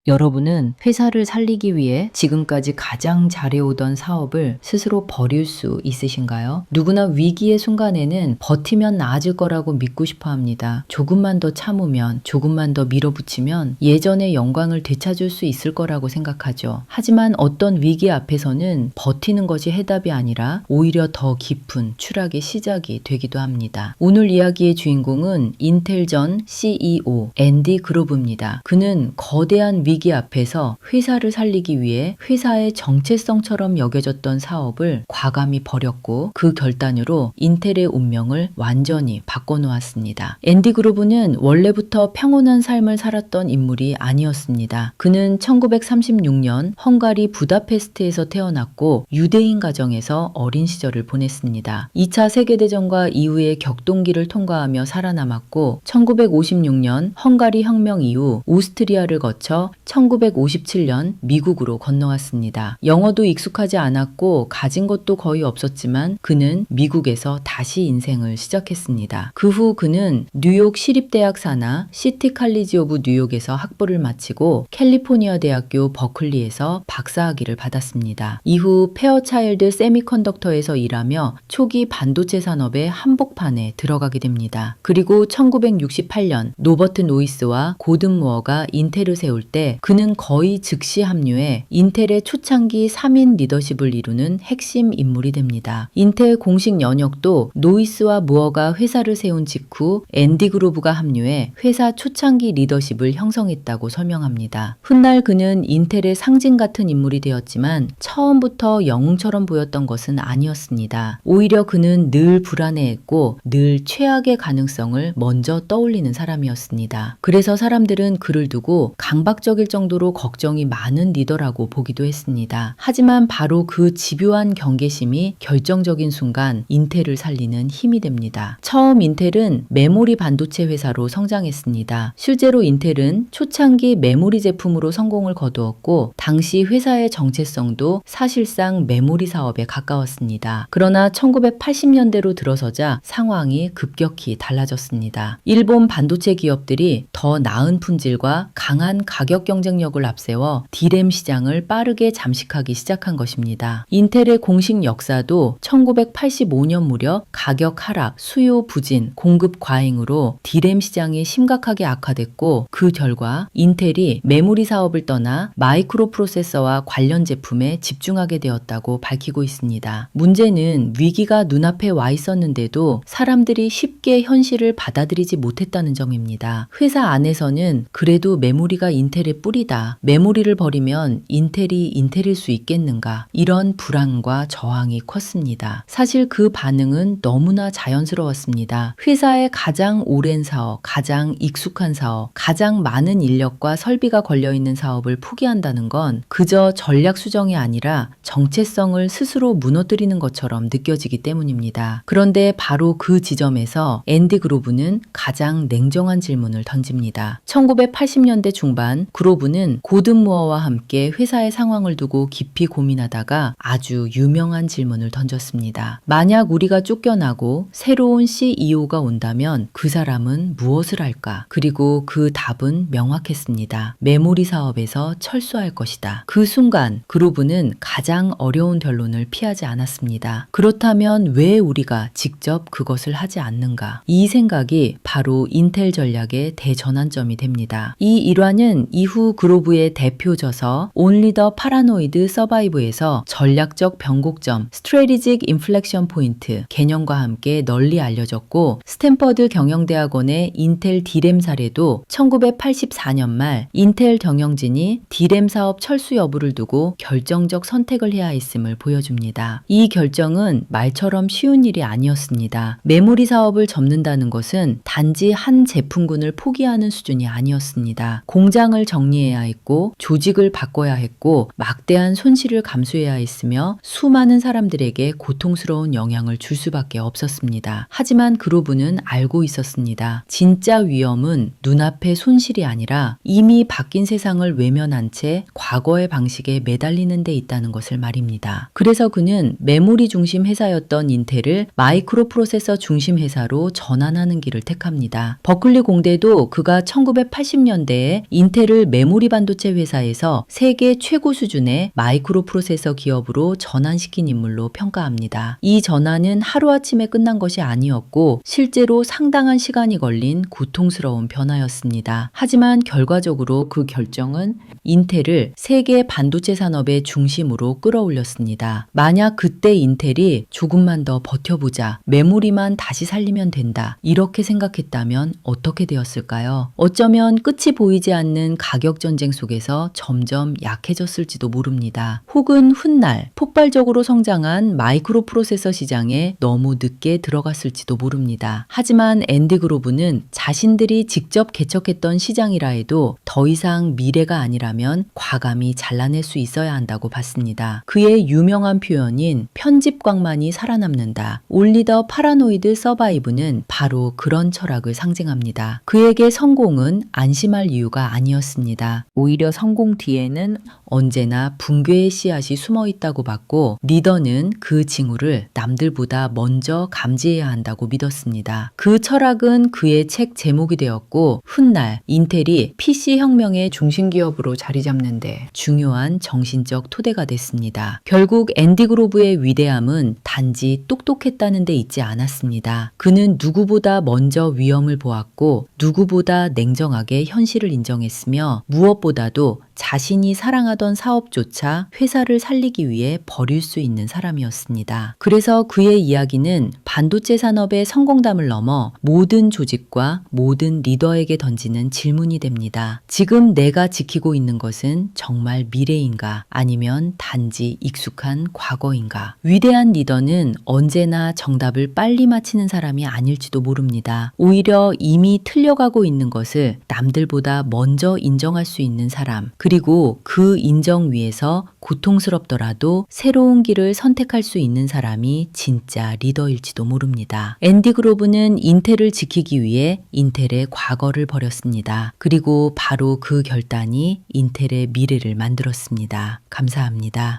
여러분은 회사를 살리기 위해 지금까지 가장 잘해오던 사업을 스스로 버릴 수 있으신가요? 누구나 위기의 순간에는 버티면 나아질 거라고 믿고 싶어 합니다. 조금만 더 참으면, 조금만 더 밀어붙이면 예전의 영광을 되찾을 수 있을 거라고 생각하죠. 하지만 어떤 위기 앞에서는 버티는 것이 해답이 아니라 오히려 더 깊은 추락의 시작이 되기도 합니다. 오늘 이야기의 주인공은 인텔 전 CEO 앤디 그로브입니다. 그는 거대한 위기 앞에서 회사를 살리기 위해 회사의 정체성처럼 여겨졌던 사업을 과감히 버렸고 그 결단으로 인텔의 운명을 완전히 바꿔놓았습니다. 앤디 그로브는 원래부터 평온한 삶을 살았던 인물이 아니었습니다. 그는 1936년 헝가리 부다페스트에서 태어났고 유대인 가정에서 어린 시절을 보냈습니다. 2차 세계대전과 이후의 격동기를 통과하며 살아남았고 1956년 헝가리 혁명 이후 오스트리아를 거쳐 1957년 미국으로 건너왔습니다. 영어도 익숙하지 않았고 가진 것도 거의 없었지만 그는 미국에서 다시 인생을 시작했습니다. 그 후 그는 뉴욕 시립대학 산하 시티 칼리지 오브 뉴욕에서 학부를 마치고 캘리포니아 대학교 버클리에서 박사학위를 받았습니다. 이후 페어차일드 세미컨덕터에서 일하며 초기 반도체 산업의 한복판에 들어가게 됩니다. 그리고 1968년 노버트 노이스와 고든 무어가 인텔을 세울 때 그는 거의 즉시 합류해 인텔의 초창기 3인 리더십을 이루는 핵심 인물이 됩니다. 인텔 공식 연역도 노이스와 무어가 회사를 세운 직후 앤디 그로브가 합류해 회사 초창기 리더십을 형성했다고 설명합니다. 훗날 그는 인텔의 상징 같은 인물이 되었지만 처음부터 영웅처럼 보였던 것은 아니었습니다. 오히려 그는 늘 불안해했고 늘 최악의 가능성을 먼저 떠올리는 사람이었습니다. 그래서 사람들은 그를 두고 강박적일 정도로 걱정이 많은 리더라고 보기도 했습니다. 하지만 바로 그 집요한 경계심이 결정적인 순간 인텔을 살리는 힘이 됩니다. 처음 인텔은 메모리 반도체 회사로 성장했습니다. 실제로 인텔은 초창기 메모리 제품으로 성공을 거두었고 당시 회사의 정체성도 사실상 메모리 사업에 가까웠습니다. 그러나 1980년대로 들어서자 상황이 급격히 달라졌습니다. 일본 반도체 기업들이 더 나은 품질과 강한 가격 경쟁력을 앞세워 D램 시장을 빠르게 잠식하기 시작한 것입니다. 인텔의 공식 역사도 1985년 무렵 가격 하락, 수요 부진, 공급 과잉으로 D램 시장이 심각하게 악화됐고 그 결과 인텔이 메모리 사업을 떠나 마이크로 프로세서와 관련 제품에 집중하게 되었다고 밝히고 있습니다. 문제는 위기가 눈앞에 와 있었는데도 사람들이 쉽게 현실을 받아들이지 못했다는 점입니다. 회사 안에서는 그래도 메모리가 인텔의 뿌리다. 메모리를 버리면 인텔이 인텔일 수 있겠는가. 이런 불안과 저항이 컸습니다. 사실 그 반응은 너무나 자연스러웠습니다. 회사의 가장 오랜 사업, 가장 익숙한 사업, 가장 많은 인력과 설비가 걸려있는 사업을 포기한다는 건 그저 전략 수정이 아니라 정체성을 스스로 무너뜨리는 것처럼 느껴지기 때문입니다. 그런데 바로 그 지점에서 앤디 그로브는 가장 냉정한 질문을 던집니다. 1980년대 중반 그로브는 고든 무어와 함께 회사의 상황을 두고 깊이 고민하다가 아주 유명한 질문을 던졌습니다. 만약 우리가 쫓겨나고 새로운 CEO가 온다면 그 사람은 무엇을 할까? 그리고 그 답은 명확했습니다. 메모리 사업에서 철수할 것이다. 그 순간 그로브는 가장 어려운 결론을 피하지 않았습니다. 그렇다면 왜 우리가 직접 그것을 하지 않는가? 이 생각이 바로 인텔 전략의 대전환점이 됩니다. 이 일화는 이후 그로브의 대표 저서 Only the Paranoid Survive에서 전략적 변곡점 (Strategic Inflection Point) 개념과 함께 널리 알려졌고 스탠퍼드 경영대학원의 인텔 D램 사례도 1984년 말 인텔 경영진이 D램 사업 철수 여부를 두고 결정적 선택을 해야 했음을 보여줍니다. 이 결정은 말처럼 쉬운 일이 아니었습니다. 메모리 사업을 접는다는 것은 단지 한 제품군을 포기하는 수준이 아니었습니다. 공장을 정리해야 했고 조직을 바꿔야 했고 막대한 손실을 감수해야 했으며 수많은 사람들에게 고통스러운 영향을 줄 수밖에 없었습니다. 하지만 그로브는 알고 있었습니다. 진짜 위험은 눈앞의 손실이 아니라 이미 바뀐 세상을 외면한 채 과거의 방식에 매달리는 데 있다는 것을 말입니다. 그래서 그는 메모리 중심 회사였던 인텔을 마이크로 프로세서 중심 회사로 전환하는 길을 택합니다. 버클리 공대도 그가 1980년대에 인텔을 메모리 반도체 회사에서 세계 최고 수준의 마이크로 프로세서 기업으로 전환시킨 인물로 평가합니다. 이 전환은 하루아침에 끝난 것이 아니었고 실제로 상당한 시간이 걸린 고통스러운 변화였습니다. 하지만 결과적으로 그 결정은 인텔을 세계 반도체 산업의 중심으로 끌어올렸습니다. 만약 그때 인텔이 조금만 더 버텨보자, 메모리만 다시 살리면 된다, 이렇게 생각했다면 어떻게 되었을까요? 어쩌면 끝이 보이지 않는 가격 전쟁 속에서 점점 약해졌을지도 모릅니다. 혹은 훗날 폭발적으로 성장한 마이크로 프로세서 시장에 너무 늦게 들어갔을지도 모릅니다. 하지만 앤디그로브는 자신들이 직접 개척했던 시장이라 해도 더 이상 미래가 아니라면 과감히 잘라낼 수 있어야 한다고 봤습니다. 그의 유명한 표현인 편집광만이 살아남는다, Only the paranoid survive는 바로 그런 철학을 상징합니다. 그에게 성공은 안심할 이유가 아니었습니다. 오히려 성공 뒤에는 언제나 붕괴의 씨앗이 숨어 있다고 봤고, 리더는 그 징후를 남들보다 먼저 감지해야 한다고 믿었습니다. 그 철학은 그의 책 제목이 되었고, 훗날 인텔이 PC 혁명의 중심 기업으로 자리 잡는데 중요한 정신적 토대가 됐습니다. 결국 앤디 그로브의 위대함은 단지 똑똑했다는 데 있지 않았습니다. 그는 누구보다 먼저 위험을 보았고 누구보다 냉정하게 현실을 인정했으며 무엇보다도 자신이 사랑하던 사업조차 회사를 살리기 위해 버릴 수 있는 사람이었습니다. 그래서 그의 이야기는 반도체 산업의 성공담을 넘어 모든 조직과 모든 리더에게 던지는 질문이 됩니다. 지금 내가 지키고 있는 것은 정말 미래인가, 아니면 단지 익숙한 과거인가? 위대한 리더는 언제나 정답을 빨리 맞히는 사람이 아닐지도 모릅니다. 오히려 이미 틀려가고 있는 것을 남들보다 먼저 인정할 수 있는 사람, 그리고 그 인정 위에서 고통스럽더라도 새로운 길을 선택할 수 있는 사람이 진짜 리더일지도 모릅니다. 앤디 그로브는 인텔을 지키기 위해 인텔의 과거를 버렸습니다. 그리고 바로 그 결단이 인텔의 미래를 만들었습니다. 감사합니다.